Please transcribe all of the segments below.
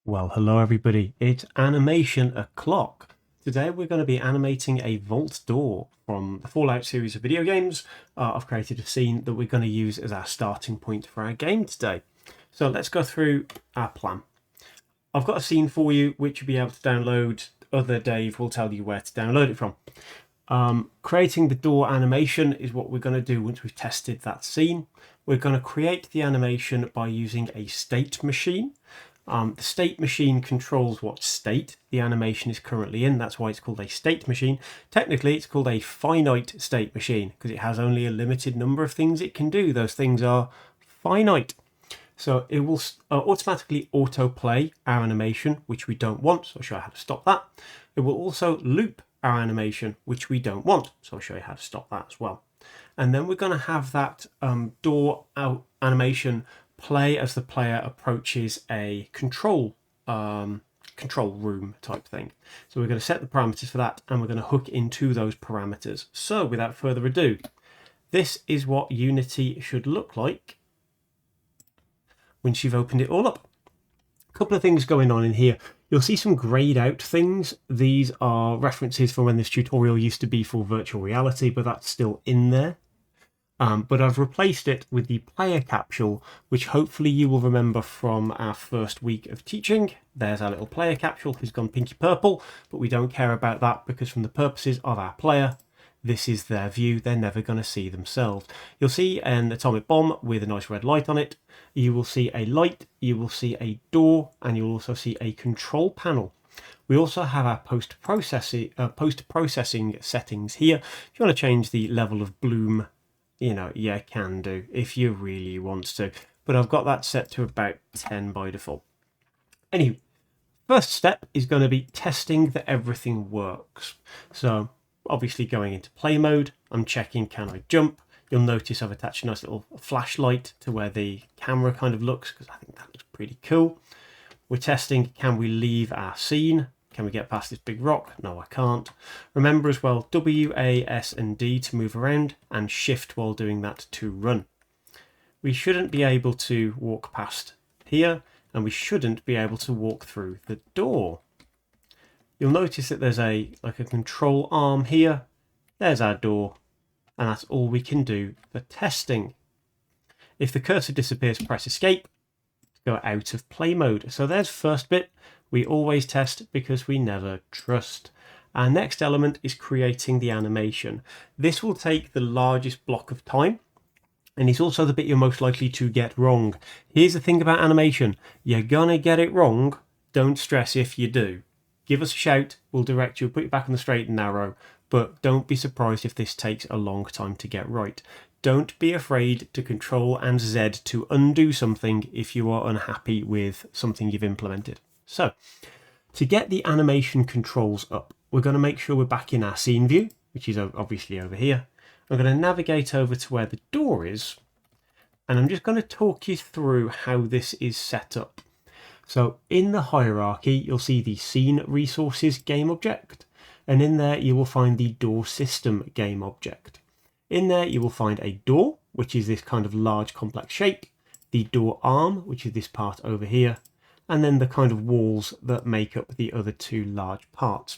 Well, hello everybody. It's Animation O'Clock. Today we're going to be animating a vault door from the Fallout series of video games. I've created a scene that we're going to use as our starting point for our game today. So let's go through our plan. I've got a scene for you which you'll be able to download. Other Dave will tell you where to download it from. Creating the door animation is what we're going to do once we've tested that scene. We're going to create the animation by using a state machine. The state machine controls what state the animation is currently in. That's why it's called a state machine. Technically, it's called a finite state machine because it has only a limited number of things it can do. Those things are finite. So it will automatically autoplay our animation, which we don't want. So I'll show you how to stop that. It will also loop our animation, which we don't want. So I'll show you how to stop that as well. And then we're going to have that door out animation play as the player approaches a control room type thing. So we're going to set the parameters for that, and we're going to hook into those parameters. So without further ado, this is what Unity should look like once you've opened it all up. A couple of things going on in here. You'll see some grayed out things. These are references for when this tutorial used to be for virtual reality, but that's still in there. But I've replaced it with the player capsule, which hopefully you will remember from our first week of teaching. There's our little player capsule who's gone pinky purple, but we don't care about that because from the purposes of our player, this is their view. They're never going to see themselves. You'll see an atomic bomb with a nice red light on it. You will see a light, you will see a door, and you'll also see a control panel. We also have our post-processing settings here. If you want to change the level of bloom, you can do if you really want to. But I've got that set to about 10 by default. Anyway, first step is going to be testing that everything works. So obviously going into play mode, I'm checking can I jump. You'll notice I've attached a nice little flashlight to where the camera kind of looks because I think that looks pretty cool. We're testing can we leave our scene. Can we get past this big rock? No, I can't. Remember as well, W, A, S and D to move around and shift while doing that to run. We shouldn't be able to walk past here and we shouldn't be able to walk through the door. You'll notice that there's a control arm here. There's our door and that's all we can do for testing. If the cursor disappears, press escape to go out of play mode. So there's first bit. We always test because we never trust. Our next element is creating the animation. This will take the largest block of time, and it's also the bit you're most likely to get wrong. Here's the thing about animation. You're gonna get it wrong. Don't stress if you do. Give us a shout, we'll direct you, put you back on the straight and narrow, but don't be surprised if this takes a long time to get right. Don't be afraid to Control and Z to undo something if you are unhappy with something you've implemented. So, to get the animation controls up, we're going to make sure we're back in our scene view, which is obviously over here. I'm going to navigate over to where the door is, and I'm just going to talk you through how this is set up. So, in the hierarchy, you'll see the Scene Resources game object, and in there you will find the Door System game object. In there you will find a door, which is this kind of large complex shape, the door arm, which is this part over here, and then the kind of walls that make up the other two large parts.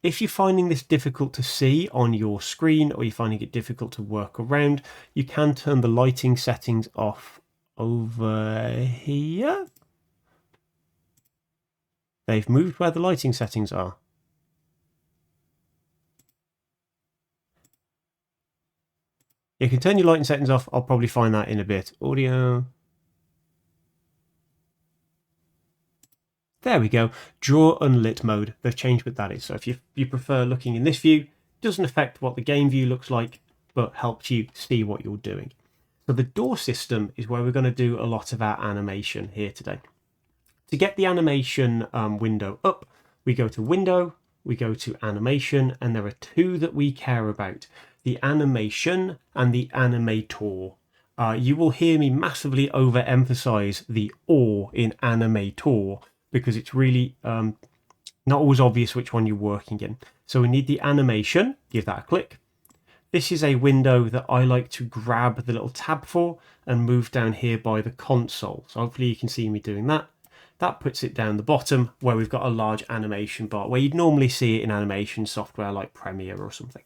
If you're finding this difficult to see on your screen or you're finding it difficult to work around, you can turn the lighting settings off over here. They've moved where the lighting settings are. You can turn your lighting settings off. I'll probably find that in a bit. Audio. There we go. Draw unlit mode. They've changed what that is. So if you prefer looking in this view, it doesn't affect what the game view looks like, but helps you see what you're doing. So the door system is where we're going to do a lot of our animation here today. To get the animation window up, we go to Window, we go to Animation, and there are two that we care about. The animation and the animator. You will hear me massively overemphasize the or in animator because it's really not always obvious which one you're working in. So we need the animation, give that a click. This is a window that I like to grab the little tab for and move down here by the console. So hopefully you can see me doing that. That puts it down the bottom where we've got a large animation bar, where you'd normally see it in animation software like Premiere or something.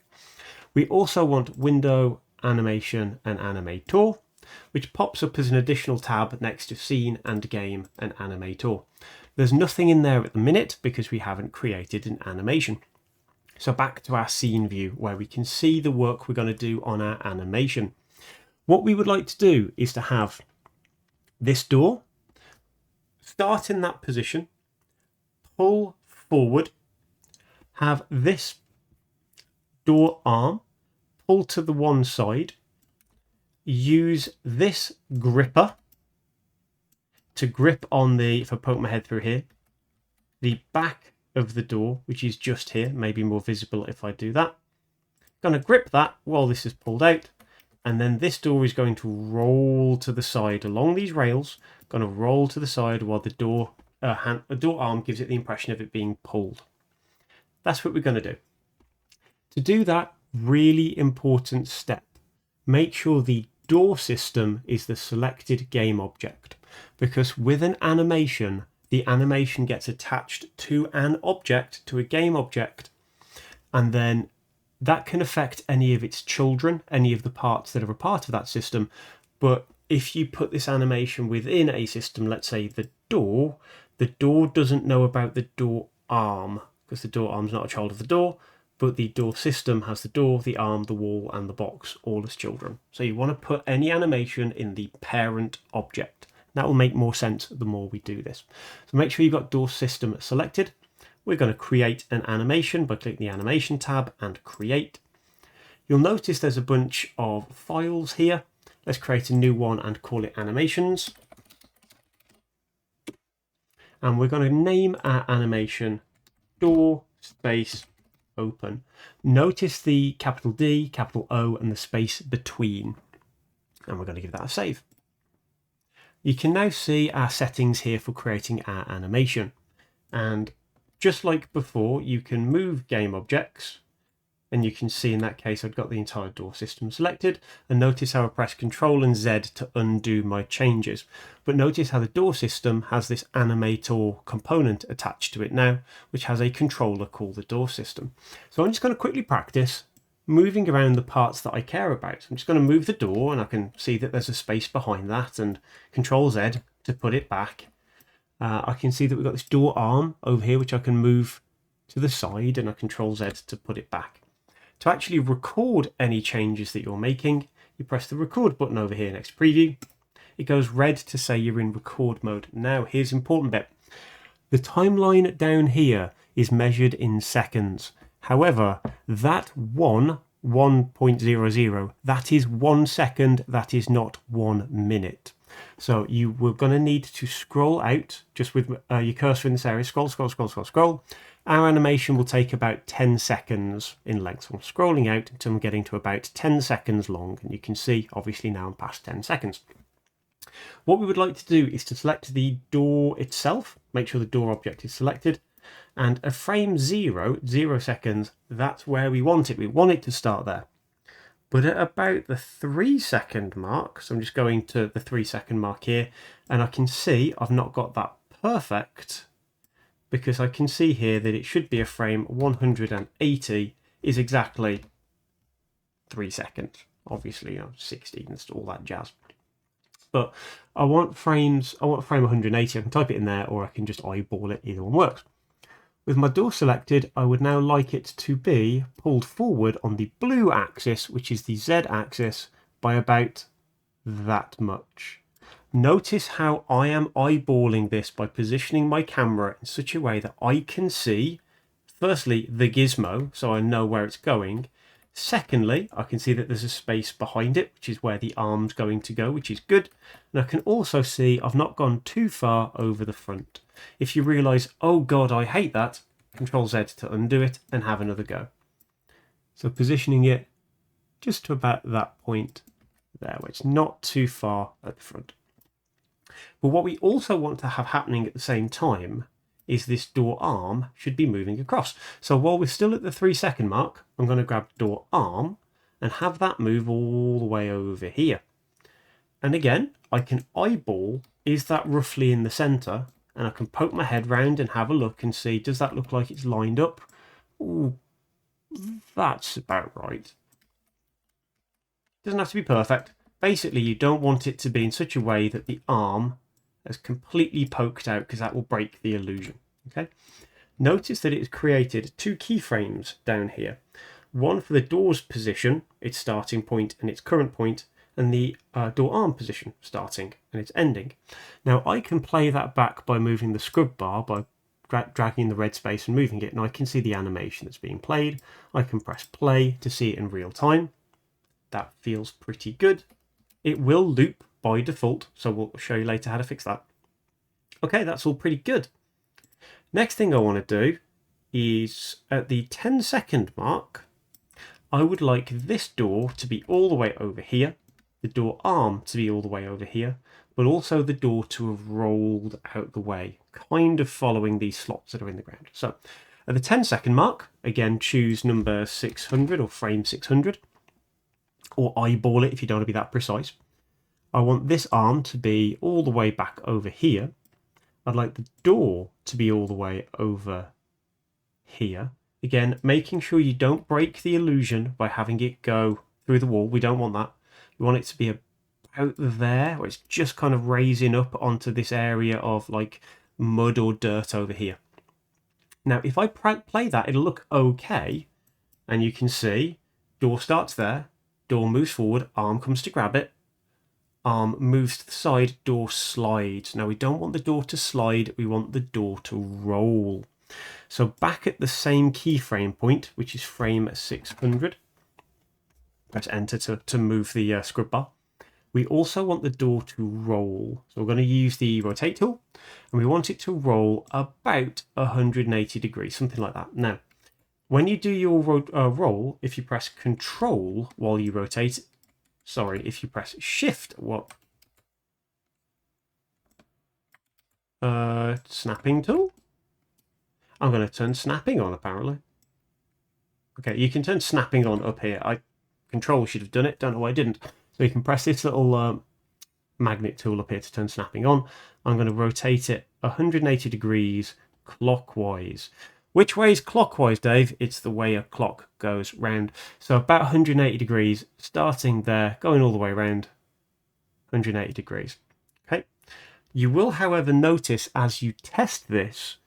We also want Window, Animation and Animator, which pops up as an additional tab next to Scene and Game and Animator. There's nothing in there at the minute because we haven't created an animation. So back to our scene view where we can see the work we're going to do on our animation. What we would like to do is to have this door start in that position, pull forward, have this door arm pull to the one side, use this gripper to grip on the, if I poke my head through here, the back of the door, which is just here, maybe more visible if I do that. Going to grip that while this is pulled out, and then this door is going to roll to the side along these rails, going to roll to the side while the door arm gives it the impression of it being pulled. That's what we're going to do. To do that, really important step, make sure the door system is the selected game object, because with an animation, the animation gets attached to an object, to a game object, and then that can affect any of its children, any of the parts that are a part of that system. But if you put this animation within a system, let's say the door doesn't know about the door arm, because the door arm's not a child of the door, but the door system has the door, the arm, the wall, and the box, all as children. So you want to put any animation in the parent object. That will make more sense the more we do this. So make sure you've got door system selected. We're going to create an animation by clicking the animation tab and create. You'll notice there's a bunch of files here. Let's create a new one and call it animations. And we're going to name our animation door space open. Notice the capital D, capital O, and the space between. And we're going to give that a save. You can now see our settings here for creating our animation. And just like before, you can move game objects. And you can see in that case, I've got the entire door system selected. And notice how I press Control and Z to undo my changes. But notice how the door system has this animator component attached to it now, which has a controller called the door system. So I'm just going to quickly practice moving around the parts that I care about. I'm just going to move the door, and I can see that there's a space behind that, and Control Z to put it back. I can see that we've got this door arm over here, which I can move to the side, and I Control Z to put it back. To actually record any changes that you're making, you press the record button over here next to preview. It goes red to say you're in record mode. Now, here's the important bit. The timeline down here is measured in seconds. However, that 1.00, that is 1 second, that is not 1 minute. So you were going to need to scroll out just with your cursor in this area. Scroll, scroll, scroll, scroll, scroll. Our animation will take about 10 seconds in length. So I'm scrolling out until I'm getting to about 10 seconds long. And you can see, obviously, now I'm past 10 seconds. What we would like to do is to select the door itself. Make sure the door object is selected. And a frame 0 seconds, that's where we want it. We want it to start there. But at about the 3 second mark, so I'm just going to the 3 second mark here, and I can see I've not got that perfect, because I can see here that it should be a frame 180 is exactly 3 seconds. Obviously, 60 and all that jazz. But I want frame 180. I can type it in there, or I can just eyeball it. Either one works. With my door selected, I would now like it to be pulled forward on the blue axis, which is the Z axis, by about that much. Notice how I am eyeballing this by positioning my camera in such a way that I can see, firstly, the gizmo, so I know where it's going. Secondly, I can see that there's a space behind it, which is where the arm's going to go, which is good. And I can also see I've not gone too far over the front. If you realise, oh God, I hate that, Control Z to undo it and have another go. So positioning it just to about that point there, where it's not too far at the front. But what we also want to have happening at the same time is this door arm should be moving across. So while we're still at the 3 second mark, I'm going to grab door arm and have that move all the way over here. And again, I can eyeball, is that roughly in the center? and I can poke my head round and have a look and see, does that look like it's lined up? Ooh, that's about right. Doesn't have to be perfect. Basically, you don't want it to be in such a way that the arm is completely poked out, because that will break the illusion. Okay. Notice that it has created two keyframes down here. One for the door's position, its starting point and its current point, and the door arm position, starting and its ending. Now I can play that back by moving the scrub bar, by dragging the red space and moving it, and I can see the animation that's being played. I can press play to see it in real time. That feels pretty good. It will loop by default, so we'll show you later how to fix that. Okay, that's all pretty good. Next thing I want to do is at the 10-second mark, I would like this door to be all the way over here, the door arm to be all the way over here, but also the door to have rolled out the way, kind of following these slots that are in the ground. So at the 10-second mark, again, choose number 600 or frame 600, or eyeball it if you don't want to be that precise. I want this arm to be all the way back over here. I'd like the door to be all the way over here. Again, making sure you don't break the illusion by having it go through the wall. We don't want that. We want it to be about there, where it's just kind of raising up onto this area of like mud or dirt over here. Now, if I play that, it'll look okay. And you can see door starts there, door moves forward, arm comes to grab it, arm moves to the side, door slides. Now we don't want the door to slide, we want the door to roll. So back at the same keyframe point, which is frame 600, press enter to move the scrub bar. We also want the door to roll. So we're going to use the rotate tool, and we want it to roll about 180 degrees, something like that. Now, when you do your roll, if you press Control while you rotate, if you press Shift, snapping tool? I'm going to turn snapping on, apparently. Okay, you can turn snapping on up here. Control should have done it, don't know why I didn't. So you can press this little magnet tool up here to turn snapping on. I'm going to rotate it 180 degrees clockwise. Which way is clockwise, Dave? It's the way a clock goes round. So about 180 degrees, starting there, going all the way around 180 degrees. Okay. You will, however, notice as you test this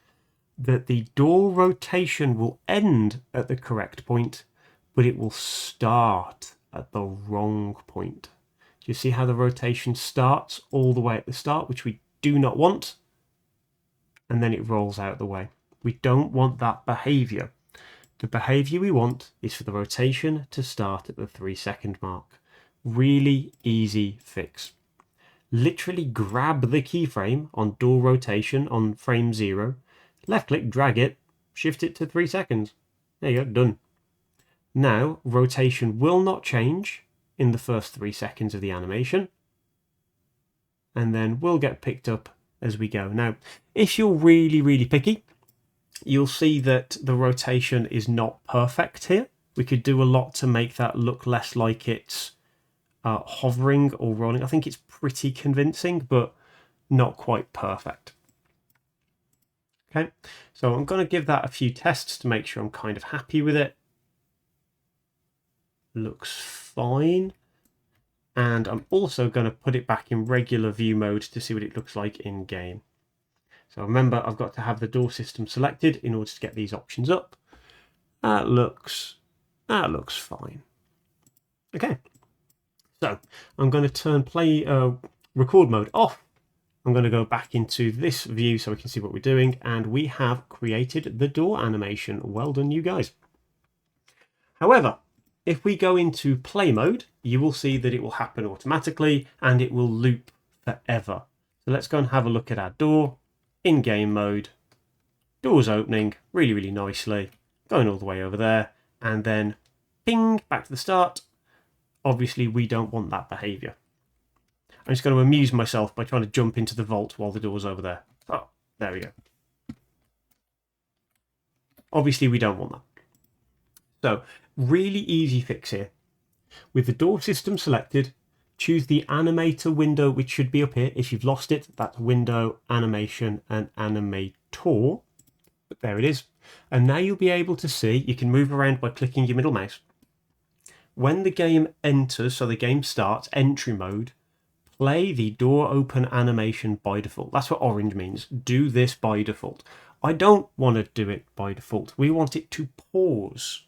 that the door rotation will end at the correct point, but it will start at the wrong point. Do you see how the rotation starts all the way at the start, which we do not want, and then it rolls out the way? We don't want that behavior. The behavior we want is for the rotation to start at the 3-second mark. Really easy fix. Literally grab the keyframe on door rotation on frame 0, left click, drag it, shift it to 3 seconds. There you go, done. Now, rotation will not change in the first 3 seconds of the animation, and then will get picked up as we go. Now, if you're really, really picky, you'll see that the rotation is not perfect here. We could do a lot to make that look less like it's hovering or rolling. I think it's pretty convincing, but not quite perfect. Okay, so I'm going to give that a few tests to make sure I'm kind of happy with it. Looks fine. And I'm also going to put it back in regular view mode to see what it looks like in game. So remember, I've got to have the door system selected in order to get these options up. That looks fine. Okay, so I'm going to turn record mode off. I'm going to go back into this view so we can see what we're doing, and we have created the door animation. Well done, you guys. However, if we go into play mode, you will see that it will happen automatically and it will loop forever. So let's go and have a look at our door in game mode. Door's opening really, really nicely, going all the way over there, and then ping, back to the start. Obviously, we don't want that behavior. I'm just going to amuse myself by trying to jump into the vault while the door's over there. Oh, there we go. Obviously, we don't want that. So, really easy fix here. With the door system selected, choose the animator window, which should be up here. If you've lost it, that's window, animation, and animator. But there it is. And now you'll be able to see, you can move around by clicking your middle mouse. When the game enters, so the game starts, entry mode, play the door open animation by default. That's what orange means. Do this by default. I don't want to do it by default. We want it to pause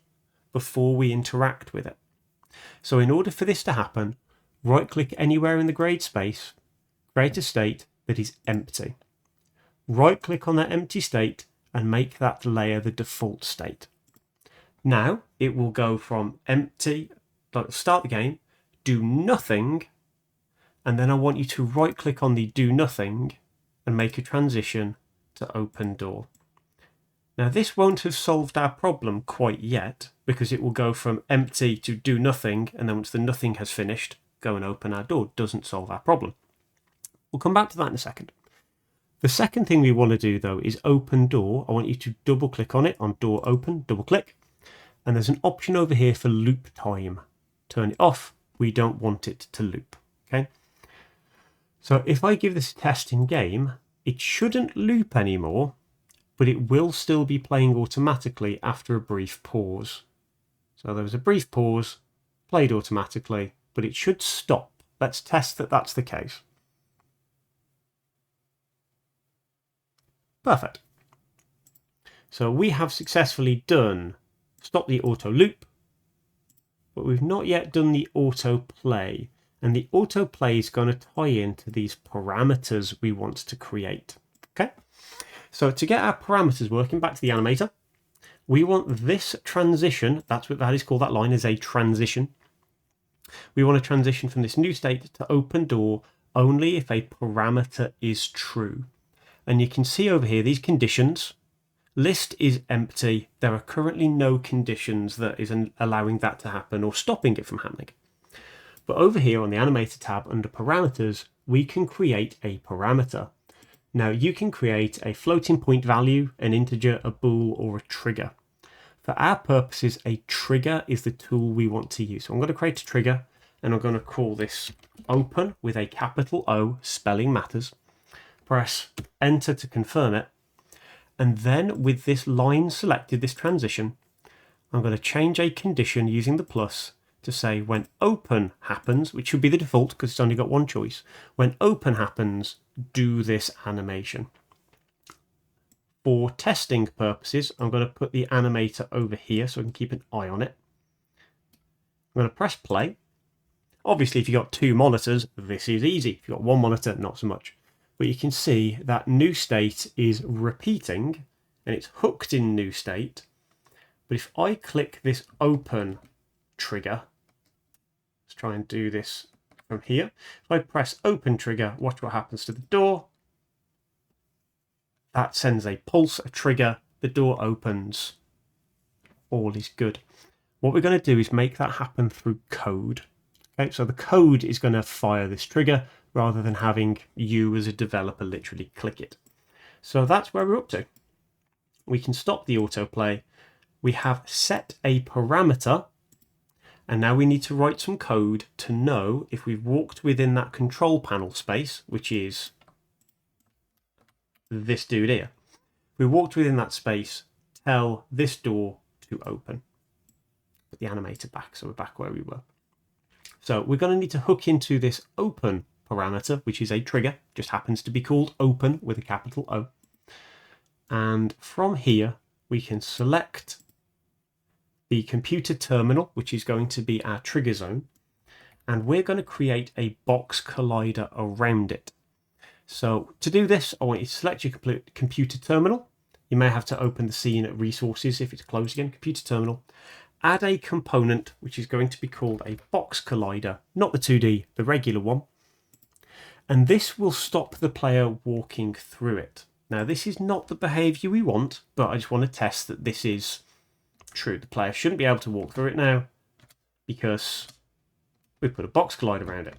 before we interact with it. So in order for this to happen, right click anywhere in the grade space, create a state that is empty. Right click on that empty state and make that layer the default state. Now it will go from empty, start the game, do nothing, and then I want you to right click on the do nothing and make a transition to open door. Now this won't have solved our problem quite yet, because it will go from empty to do nothing, and then once the nothing has finished, go and open our door. Doesn't solve our problem. We'll come back to that in a second. The second thing we want to do though is open door. I want you to double click on it, on door open, double click, and there's an option over here for loop time. Turn it off. We don't want it to loop. Okay. So if I give this a test in game, it shouldn't loop anymore, but it will still be playing automatically after a brief pause. So there was a brief pause, played automatically, but it should stop. Let's test that that's the case. Perfect. So we have successfully done stop the auto loop, but we've not yet done the auto play. And the autoplay is going to tie into these parameters we want to create. Okay, so to get our parameters working, back to the animator, we want this transition, that's what that is called, that line is a transition. We want to transition from this new state to open door only if a parameter is true. And you can see over here these conditions. List is empty. There are currently no conditions that is allowing that to happen or stopping it from happening. But over here on the Animator tab under Parameters, we can create a parameter. Now you can create a floating point value, an integer, a bool, or a trigger. For our purposes, a trigger is the tool we want to use. So I'm going to create a trigger and I'm going to call this open with a capital O, spelling matters. Press enter to confirm it. And then with this line selected, this transition, I'm going to change a condition using the plus to say when open happens, which should be the default because it's only got one choice. When open happens, do this animation. For testing purposes, I'm going to put the animator over here so I can keep an eye on it. I'm going to press play. Obviously, if you've got two monitors, this is easy. If you've got one monitor, not so much. But you can see that new state is repeating and it's hooked in new state. But if I click this open trigger, let's try and do this from here. If I press open trigger, watch what happens to the door. That sends a pulse, a trigger, the door opens, all is good. What we're going to do is make that happen through code. Okay, so the code is going to fire this trigger rather than having you as a developer literally click it. So that's where we're up to. We can stop the autoplay. We have set a parameter, and now we need to write some code to know if we've walked within that control panel space, which is this dude here. We walked within that space, tell this door to open. Put the animator back, so we're back where we were. So we're going to need to hook into this open parameter, which is a trigger, just happens to be called open with a capital O. And from here, we can select the computer terminal, which is going to be our trigger zone. And we're going to create a box collider around it. So to do this, I want you to select your computer terminal. You may have to open the scene at resources if it's closed again, computer terminal. Add a component, which is going to be called a box collider, not the 2D, the regular one. And this will stop the player walking through it. Now, this is not the behavior we want, but I just want to test that this is true. The player shouldn't be able to walk through it now because we put a box collider around it.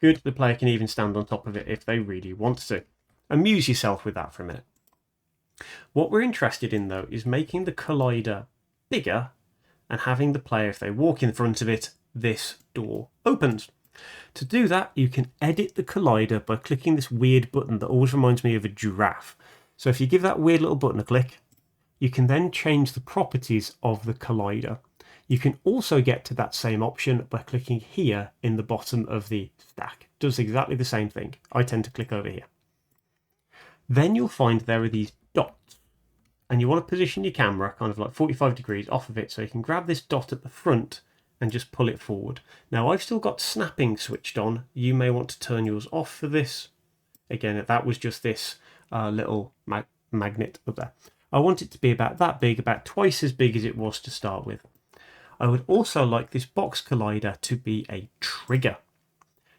Good, the player can even stand on top of it if they really want to. Amuse yourself with that for a minute. What we're interested in, though, is making the collider bigger and having the player, if they walk in front of it, this door opens. To do that, you can edit the collider by clicking this weird button that always reminds me of a giraffe. So if you give that weird little button a click, you can then change the properties of the collider. You can also get to that same option by clicking here in the bottom of the stack. It does exactly the same thing. I tend to click over here. Then you'll find there are these dots, and you want to position your camera kind of like 45 degrees off of it, so you can grab this dot at the front and just pull it forward. Now I've still got snapping switched on. You may want to turn yours off for this. Again, that was just this little magnet up there. I want it to be about that big, about twice as big as it was to start with. I would also like this box collider to be a trigger.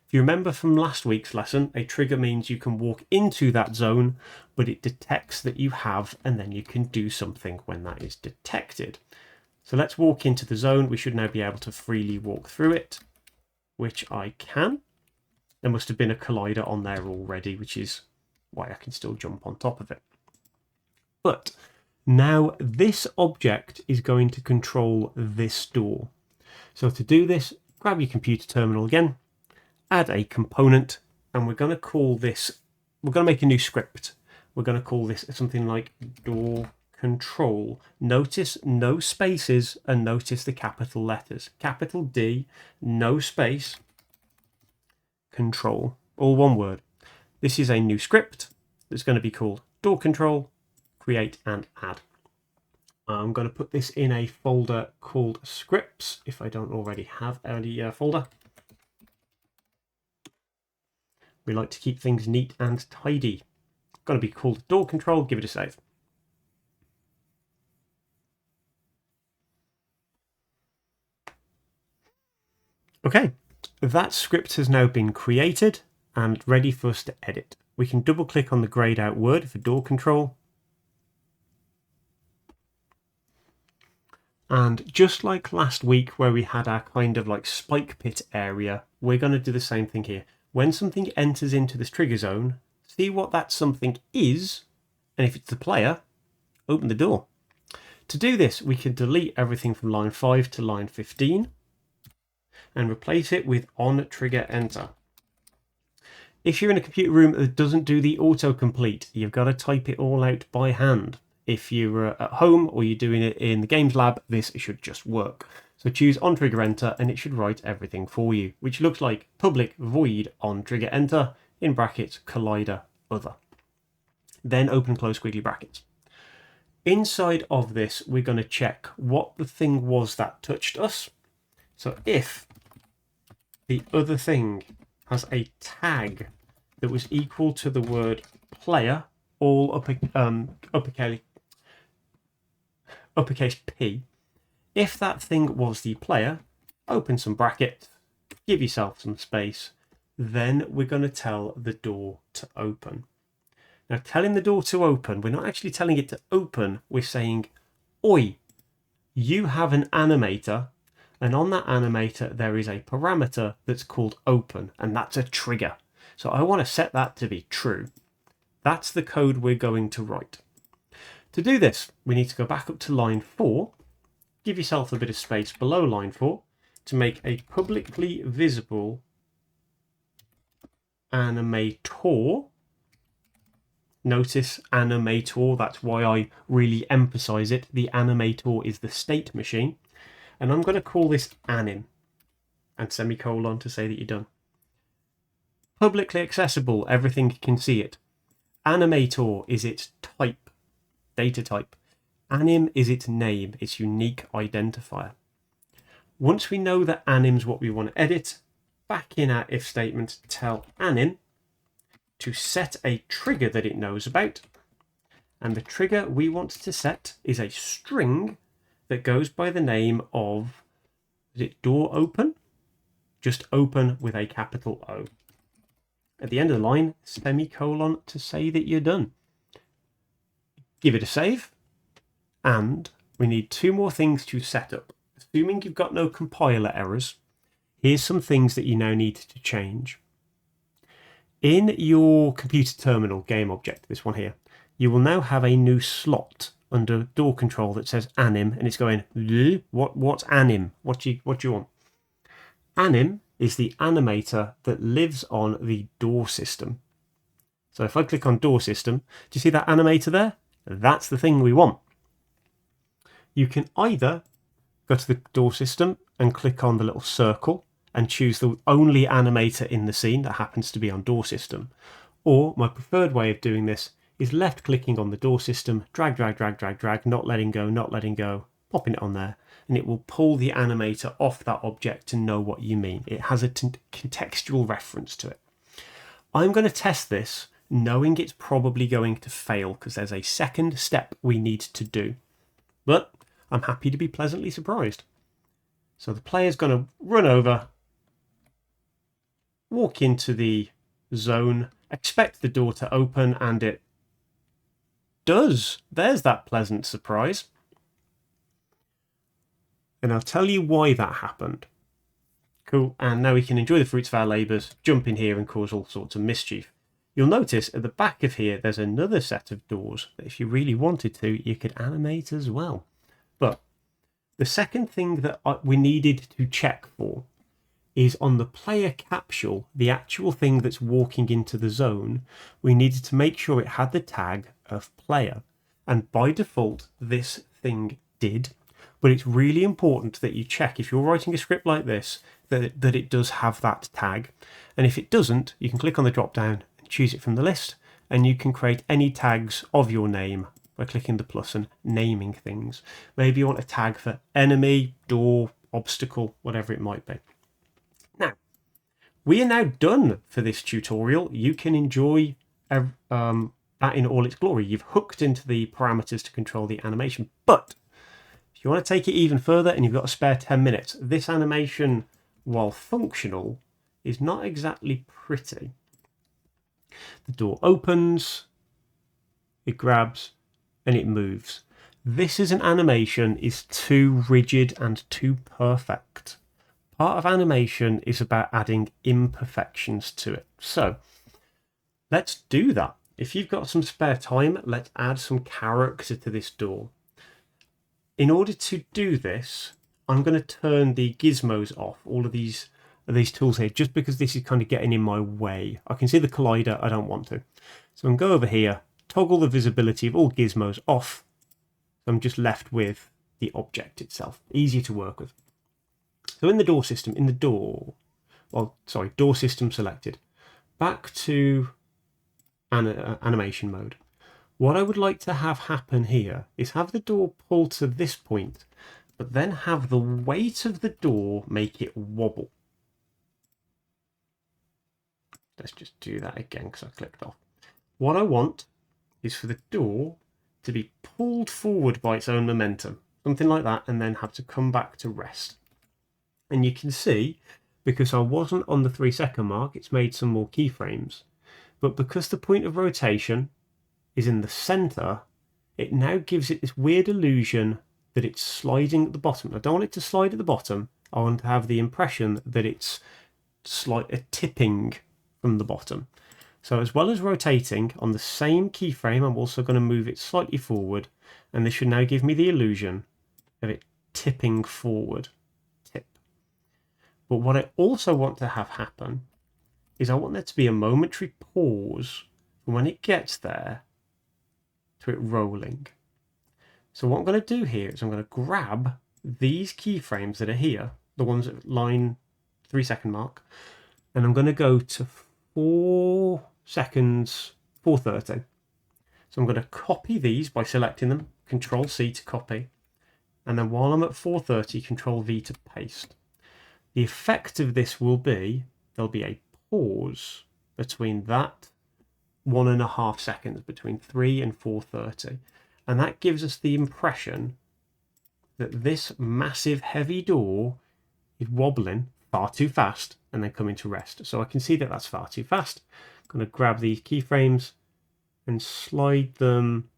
If you remember from last week's lesson, a trigger means you can walk into that zone, but it detects that you have, and then you can do something when that is detected. So let's walk into the zone. We should now be able to freely walk through it, which I can. There must have been a collider on there already, which is why I can still jump on top of it. But now this object is going to control this door. So to do this, grab your computer terminal again, add a component, and we're going to call this, we're going to make a new script. We're going to call this something like door control. Notice no spaces, and notice the capital letters. Capital D, no space, control, all one word. This is a new script that's going to be called door control, create and add. I'm going to put this in a folder called scripts if I don't already have any folder. We like to keep things neat and tidy. Going to be called door control. Give it a save. Okay, that script has now been created and ready for us to edit. We can double click on the grayed out word for door control. And just like last week where we had our kind of like spike pit area, we're going to do the same thing here. When something enters into this trigger zone, see what that something is, and if it's the player, open the door. To do this, we can delete everything from line 5 to line 15 and replace it with on trigger enter. If you're in a computer room that doesn't do the autocomplete, you've got to type it all out by hand. If you're at home or you're doing it in the games lab, this should just work. So choose on trigger enter and it should write everything for you, which looks like public void on trigger enter in brackets collider other. Then open and close squiggly brackets. Inside of this, we're going to check what the thing was that touched us. So if the other thing has a tag that was equal to the word player, all uppercase P, if that thing was the player, open some brackets, give yourself some space, then we're going to tell the door to open. Now, telling the door to open, we're not actually telling it to open, we're saying, oi, you have an animator, and on that animator there is a parameter that's called open, and that's a trigger. So I want to set that to be true. That's the code we're going to write. To do this, we need to go back up to line 4, give yourself a bit of space below line 4 to make a publicly visible animator. Notice animator, that's why I really emphasize it. The animator is the state machine. And I'm going to call this anim and semicolon to say that you're done. Publicly accessible, everything can see it. Animator is its type, data type. Anim is its name, its unique identifier. Once we know that anim's what we want to edit, back in our if statement, tell anim to set a trigger that it knows about. And the trigger we want to set is a string that goes by the name of, is it door open? Just open with a capital O. At the end of the line, semicolon to say that you're done. Give it a save. And we need 2 more things to set up. Assuming you've got no compiler errors, here's some things that you now need to change. In your computer terminal game object, this one here, you will now have a new slot under door control that says anim, and it's going, what's anim? What do you want? Anim is the animator that lives on the door system. So if I click on door system, do you see that animator there? That's the thing we want. You can either go to the door system and click on the little circle and choose the only animator in the scene that happens to be on door system. Or my preferred way of doing this is left clicking on the door system, drag, drag, drag, drag, drag, not letting go, popping it on there, and it will pull the animator off that object to know what you mean. It has a contextual reference to it. I'm going to test this knowing it's probably going to fail because there's a second step we need to do. But I'm happy to be pleasantly surprised. So the player's going to run over, walk into the zone, expect the door to open, and it does. There's that pleasant surprise. And I'll tell you why that happened. Cool, and now we can enjoy the fruits of our labours, jump in here and cause all sorts of mischief. You'll notice at the back of here there's another set of doors that if you really wanted to, you could animate as well. But the second thing that we needed to check for is on the player capsule, the actual thing that's walking into the zone, we needed to make sure it had the tag of player. And by default, this thing did. But it's really important that you check if you're writing a script like this, that it does have that tag. And if it doesn't, you can click on the drop down and choose it from the list, and you can create any tags of your name by clicking the plus and naming things. Maybe you want a tag for enemy, door, obstacle, whatever it might be. Now, we are now done for this tutorial. You can enjoy that in all its glory. You've hooked into the parameters to control the animation, but if you want to take it even further and you've got a spare 10 minutes, this animation, while functional, is not exactly pretty. The door opens, it grabs, and it moves. This as an animation is too rigid and too perfect. Part of animation is about adding imperfections to it. So let's do that. If you've got some spare time, let's add some character to this door. In order to do this, I'm going to turn the gizmos off, all of these tools here, just because this is kind of getting in my way. I can see the collider, I don't want to. So I'm going to go over here, toggle the visibility of all gizmos off. So I'm just left with the object itself, easier to work with. So in the door system, door system selected. Back to animation mode. What I would like to have happen here is have the door pull to this point, but then have the weight of the door make it wobble. Let's just do that again because I clicked off. What I want is for the door to be pulled forward by its own momentum, something like that, and then have to come back to rest. And you can see, because I wasn't on the 3-second mark, it's made some more keyframes. But because the point of rotation is in the center, it now gives it this weird illusion that it's sliding at the bottom. I don't want it to slide at the bottom. I want to have the impression that it's tipping from the bottom. So as well as rotating on the same keyframe, I'm also going to move it slightly forward, and this should now give me the illusion of it tipping forward. Tip. But what I also want to have happen is I want there to be a momentary pause from when it gets there to it rolling. So what I'm going to do here is I'm going to grab these keyframes that are here, the ones at line 3-second mark, and I'm going to go to 4 seconds, 4:30. So I'm going to copy these by selecting them, Control C to copy, and then while I'm at 4:30, Control V to paste. The effect of this will be there'll be a pause between that 1.5 seconds, between 3 and 4:30, and that gives us the impression that this massive heavy door is wobbling far too fast and then coming to rest. So I can see that that's far too fast. I'm going to grab these keyframes and slide them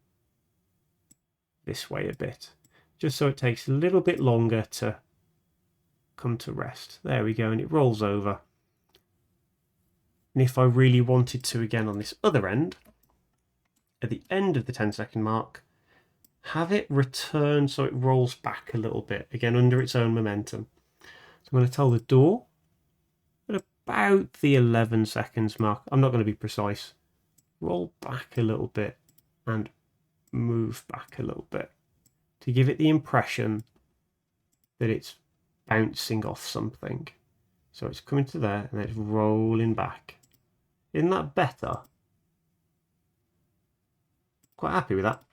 this way a bit, just so it takes a little bit longer to come to rest. There we go, and it rolls over. And if I really wanted to, again on this other end, at the end of the 10-second mark, have it return so it rolls back a little bit, again under its own momentum. So I'm going to tell the door about the 11 seconds mark. I'm not going to be precise. Roll back a little bit and move back a little bit to give it the impression that it's bouncing off something. So it's coming to there and then it's rolling back. Isn't that better? Quite happy with that.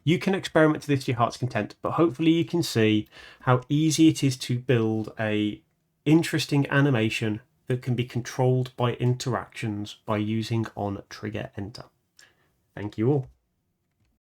You can experiment to this to your heart's content, but hopefully you can see how easy it is to build a interesting animation that can be controlled by interactions by using on Trigger Enter. Thank you all.